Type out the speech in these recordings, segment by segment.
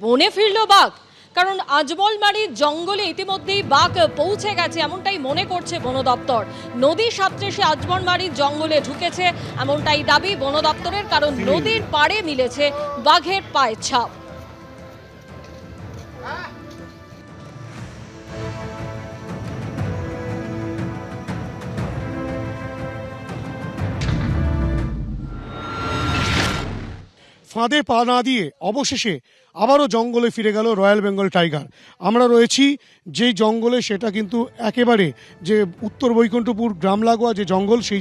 বনে ফিরল বাঘ? কারণ আজমলমারির জঙ্গলে ইতিমধ্যেই বাঘ পৌঁছে গেছে এমনটাই মনে করছে বন দপ্তর। নদীর সাঁতরে সে আজমলমারির জঙ্গলে ঢুকেছে এমনটাই দাবি বন দপ্তরের, কারণ নদীর পাড়ে মিলেছে বাঘের পায়ের ছাপ। ফাঁদে পা না দিয়ে অবশেষে আবারও জঙ্গলে ফিরে গেল রয়্যাল বেঙ্গল টাইগার। আমরা রয়েছি যেই জঙ্গলে, সেটা কিন্তু একেবারে যে উত্তর বৈকুণ্ঠপুর গ্রাম লাগোয়া যে জঙ্গল, সেই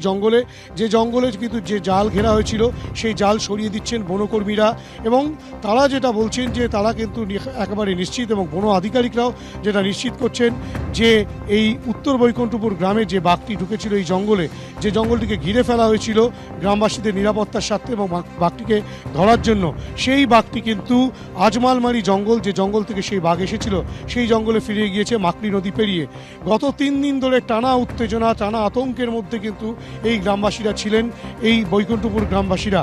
জঙ্গলে কিন্তু যে জাল ঘেরা হয়েছিল সেই জাল সরিয়ে দিচ্ছেন বনকর্মীরা, এবং তারা যেটা বলছেন যে তারা কিন্তু একেবারে নিশ্চিত, এবং বন আধিকারিকরাও যেটা নিশ্চিত করছেন যে এই উত্তর বৈকুণ্ঠপুর গ্রামে যে বাঘটি ঢুকেছিল এই জঙ্গলে, যে জঙ্গলটিকে ঘিরে ফেলা হয়েছিল গ্রামবাসীদের নিরাপত্তার স্বার্থে এবং বাঘটিকে ধরার জন্য, সেই বাঘটি কিন্তু আজমলমারি জঙ্গল, যে জঙ্গল থেকে সেই বাঘ এসেছিল, সেই জঙ্গলে ফিরে গিয়েছে মাকড়ি নদী পেরিয়ে। গত 3 দিন ধরে টানা উত্তেজনা, টানা আতঙ্কের মধ্যে কিন্তু এই গ্রামবাসীরা ছিলেন, এই বৈকুণ্ঠপুর গ্রামবাসীরা।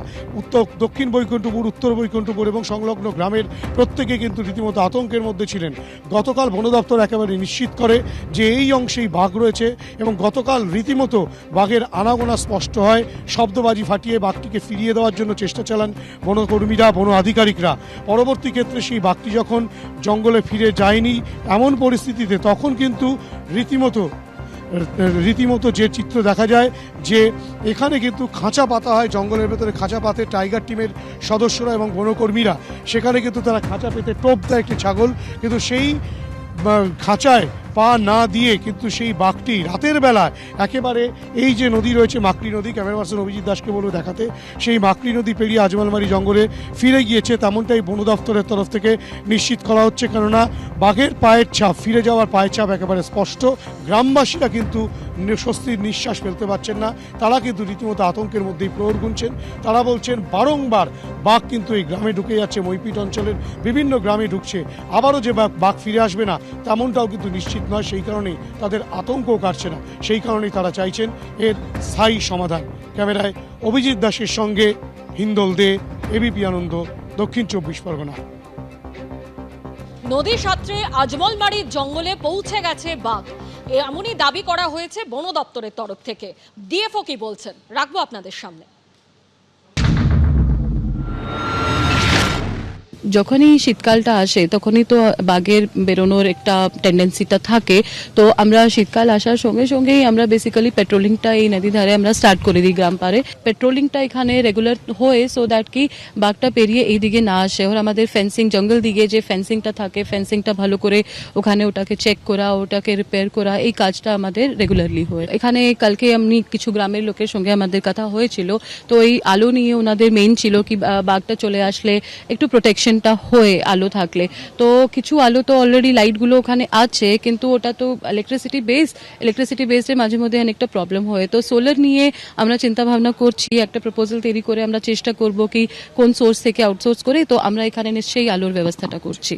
দক্ষিণ বৈকুণ্ঠপুর, উত্তর বৈকুণ্ঠপুর এবং সংলগ্ন গ্রামের প্রত্যেকে কিন্তু রীতিমতো আতঙ্কের মধ্যে ছিলেন। গতকাল বন দপ্তর একেবারে নিশ্চিত করে যে এই অংশেই বাঘ রয়েছে, এবং গতকাল রীতিমতো বাঘের আনাগোনা স্পষ্ট হয়। শব্দবাজি ফাটিয়ে বাঘটিকে ফিরিয়ে দেওয়ার জন্য চেষ্টা চালান বনকর্মীরা, বন আধিকারিকরা। পরবর্তী ক্ষেত্রে সেই বাঘটি যখন জঙ্গলে ফিরে যায়নি এমন পরিস্থিতিতে, তখন কিন্তু রীতিমতো যে চিত্র দেখা যায় যে এখানে কিন্তু খাঁচা পাতা হয়, জঙ্গলের ভেতরে খাঁচা পাতে টাইগার টিমের সদস্যরা এবং বনকর্মীরা। সেখানে কিন্তু তারা খাঁচা পেতে টোপ দেয় একটি ছাগল, কিন্তু সেই খাঁচায় পা না দিয়ে কিন্তু সেই বাঘটি রাতের বেলায় একেবারে এই যে নদী রয়েছে মাকড়ি নদী, ক্যামেরা পার্সন অভিজিৎ দাসকে বলবো দেখাতে, সেই মাকড়ি নদী পেরিয়ে আজমলমারি জঙ্গলে ফিরে গিয়েছে, তেমনটাই বন দপ্তরের তরফ থেকে নিশ্চিত করা হচ্ছে। কেননা বাঘের পায়ের ছাপ, ফিরে যাওয়ার পায়ের ছাপ একেবারে স্পষ্ট। গ্রামবাসীরা কিন্তু স্বস্তির নিঃশ্বাস ফেলতে পারছেন না, তারা কিন্তু রীতিমতো আতঙ্কের মধ্যেই প্রহর গুনছেন। তারা বলছেন বারংবার বাঘ কিন্তু এই গ্রামে ঢুকে যাচ্ছে, মইপিট অঞ্চলের বিভিন্ন গ্রামে ঢুকছে, আবারও যে বাঘ ফিরে আসবে না তেমনটাও কিন্তু নিশ্চিত নয়। সেই কারণেই তাদের আতঙ্কও কাটছে না, সেই কারণেই তারা চাইছেন এর স্থায়ী সমাধান। ক্যামেরায় অভিজিৎ দাসের সঙ্গে হিন্দল দে, এবিপি আনন্দ, দক্ষিণ 24 পরগনা। নদীর সাঁতরে আজমলমারির জঙ্গলে পৌঁছে গেছে বাঘ, এমনই দাবি করা হয়েছে বন দপ্তরের তরফ থেকে। ডিএফও কি বলছেন রাখবো আপনাদের সামনে। যখনই শীতকালটা আসে তখনই তো বাঘের বেরোনোর একটা টেন্ডেন্সিটা থাকে। তো আমরা শীতকাল আসার সঙ্গে সঙ্গেই আমরা বেসিক্যালি পেট্রোলিংটা এই নদী ধারে আমরা স্টার্ট করে দিই গ্রাম পারে। পেট্রোলিংটা এখানে রেগুলার হয়ে সো দ্যাট কি বাঘটা পেরিয়ে এই দিকে না আসে। আর আমাদের ফেন্সিং, জঙ্গল দিকে যে ফেন্সিংটা থাকে, ফেন্সিংটা ভালো করে ওখানে ওটাকে চেক করা, ওটাকে রিপেয়ার করা, এই কাজটা আমাদের রেগুলারলি হয়। এখানে কালকে আমি কিছু গ্রামের লোকের সঙ্গে আমাদের কথা হয়েছিল, তো এই আলো নিয়ে ওনাদের মেইন ছিল কি বাঘটা চলে আসলে একটু প্রোটেকশন হয়ে আলো থাকলে। তো কিছু আলো তো অলরেডি লাইটগুলো ওখানে আছে, কিন্তু ওটা তো ইলেকট্রিসিটি বেসড মাঝে মধ্যে অনেকটা প্রবলেম হয়। তো সোলার নিয়ে আমরা চিন্তা ভাবনা করছি, একটা প্রপোজাল তৈরি করে আমরা চেষ্টা করব কি কোন সোর্স থেকে আউটসোর্স করে, তো আমরা এখানে নিশ্চয়ই আলোর ব্যবস্থাটা করছি।